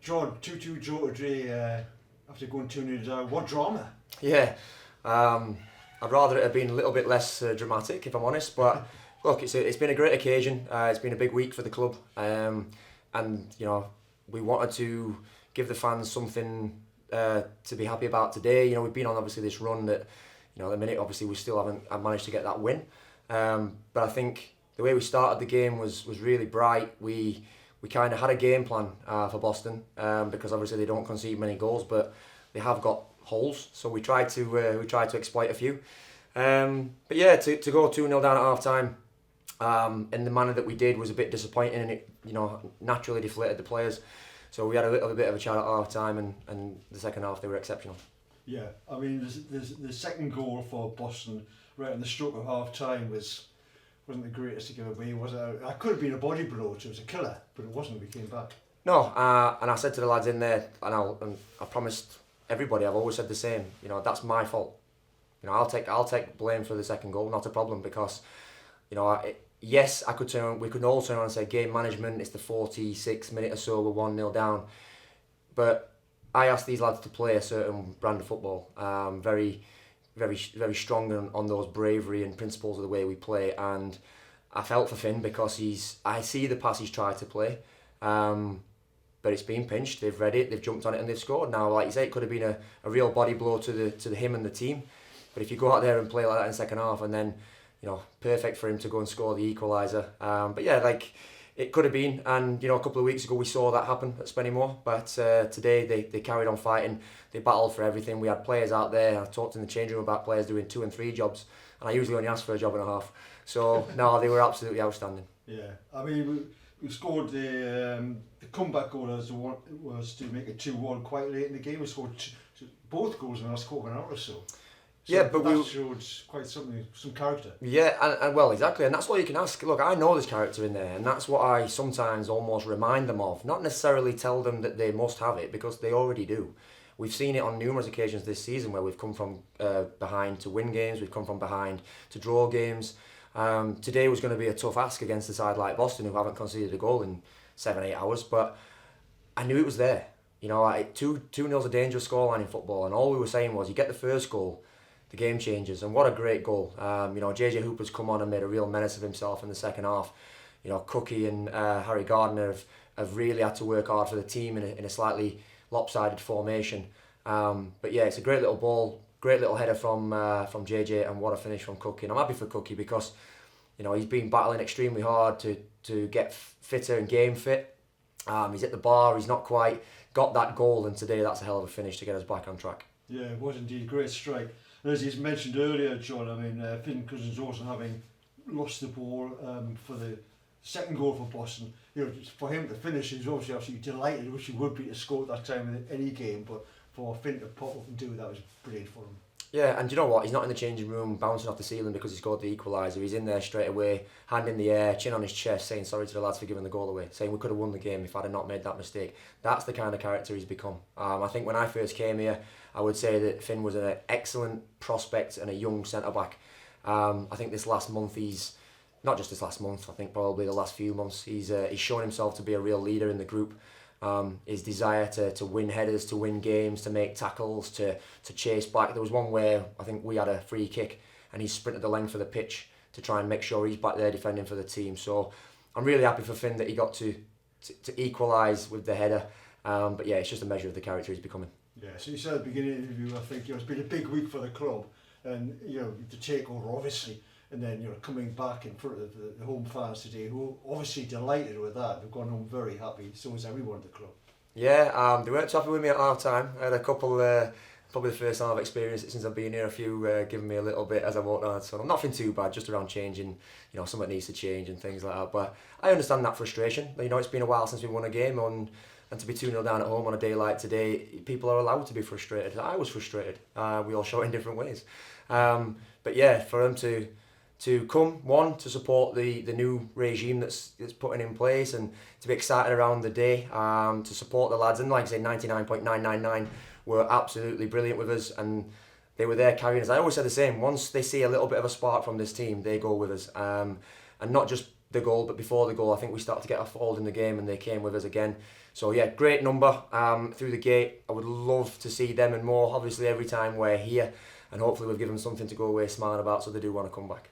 John, 2-2 draw today after going 2-0 down. What drama? Yeah, I'd rather it have been a little bit less dramatic, if I'm honest. But look, it's been a great occasion. It's been a big week for the club, and we wanted to give the fans something to be happy about today. We've been on obviously this run that, at the minute obviously we still haven't managed to get that win. But I think the way we started the game was really bright. We kind of had a game plan for Boston because obviously they don't concede many goals, but they have got holes. So we tried to exploit a few. But yeah, to go 2-0 down at half time in the manner that we did was a bit disappointing, and it naturally deflated the players. So we had a little bit of a chat at half time, and the second half they were exceptional. Yeah, I mean, the second goal for Boston right on the stroke of half time wasn't the greatest to give away, was it? It could have been a body blow, it was a killer, but it wasn't. We came back. No, and I said to the lads in there, and I promised everybody, I've always said the same. That's my fault. I'll take blame for the second goal, not a problem, because yes, we could all turn on and say game management. It's the 46th minute or so, we're 1-0 down, but I asked these lads to play a certain brand of football, very, very, very strong on those bravery and principles of the way we play. And I felt for Finn because I see the pass he's tried to play, but it's been pinched. They've read it, they've jumped on it, and they've scored. Now, like you say, it could have been a real body blow to him and the team. But if you go out there and play like that in the second half, and then perfect for him to go and score the equaliser. But yeah, it could have been, and a couple of weeks ago we saw that happen at Spennymoor, but today they carried on fighting. They battled for everything. We had players out there. I talked in the change room about players doing 2 and 3 jobs, and I usually only ask for a job and a half. So no, they were absolutely outstanding. Yeah, I mean we scored the comeback goal was to make it 2-1 quite late in the game. We scored both goals in the last quarter of an hour or so. Yeah, but that showed quite some character. Yeah, and well, exactly, and that's all you can ask. Look, I know there's character in there, and that's what I sometimes almost remind them of. Not necessarily tell them that they must have it, because they already do. We've seen it on numerous occasions this season where we've come from behind to win games, we've come from behind to draw games. Today was going to be a tough ask against a side like Boston, who haven't conceded a goal in 7-8 hours, but I knew it was there. 2-0's a dangerous scoreline in football, and all we were saying was, you get the first goal, the game changes. And what a great goal. JJ Hooper's come on and made a real menace of himself in the second half. Cookie and Harry Gardner have really had to work hard for the team in a slightly lopsided formation. But yeah, it's a great little ball, great little header from JJ, and what a finish from Cookie. And I'm happy for Cookie because he's been battling extremely hard to get fitter and game fit. He's at the bar, he's not quite got that goal, and today that's a hell of a finish to get us back on track. Yeah, it was indeed a great strike. And as you mentioned earlier, John, I mean, Finn Cousins also having lost the ball for the second goal for Boston. For him to finish, he's obviously absolutely delighted, which he would be to score at that time in any game. But for Finn to pop up and do that was brilliant for him. Yeah, and you know what? He's not in the changing room bouncing off the ceiling because he scored the equaliser. He's in there straight away, hand in the air, chin on his chest, saying sorry to the lads for giving the goal away, saying we could have won the game if I'd have not made that mistake. That's the kind of character he's become. I think when I first came here, I would say that Finn was an excellent prospect and a young centre-back. I think this last month not just this last month, I think probably the last few months, he's shown himself to be a real leader in the group. His desire to win headers, to win games, to make tackles, to chase back. There was one where I think we had a free kick and he sprinted the length of the pitch to try and make sure he's back there defending for the team. So I'm really happy for Finn that he got to equalise with the header. But yeah, it's just a measure of the character he's becoming. Yeah, so you said at the beginning of the interview, I think it's been a big week for the club, and the takeover obviously, and then coming back in front of the home fans today, who are obviously delighted with that. They've gone home very happy. So is everyone at the club. Yeah, they weren't happy with me at half time. I had a couple, probably the first time I've experienced it since I've been here. A few giving me a little bit as I walked on. So nothing too bad, just around changing. Something needs to change and things like that. But I understand that frustration. It's been a while since we won a game, and to be 2-0 down at home on a day like today, people are allowed to be frustrated. I was frustrated. We all show it in different ways. But yeah, for them to come, to support the new regime that's putting in place, and to be excited around the day, to support the lads, and like I say, 99.999 were absolutely brilliant with us, and they were there carrying us. I always say the same, once they see a little bit of a spark from this team, they go with us, and not just the goal, but before the goal, I think we started to get a fold in the game, and they came with us again. So yeah, great number through the gate. I would love to see them and more, obviously, every time we're here, and hopefully we've given them something to go away smiling about, so they do want to come back.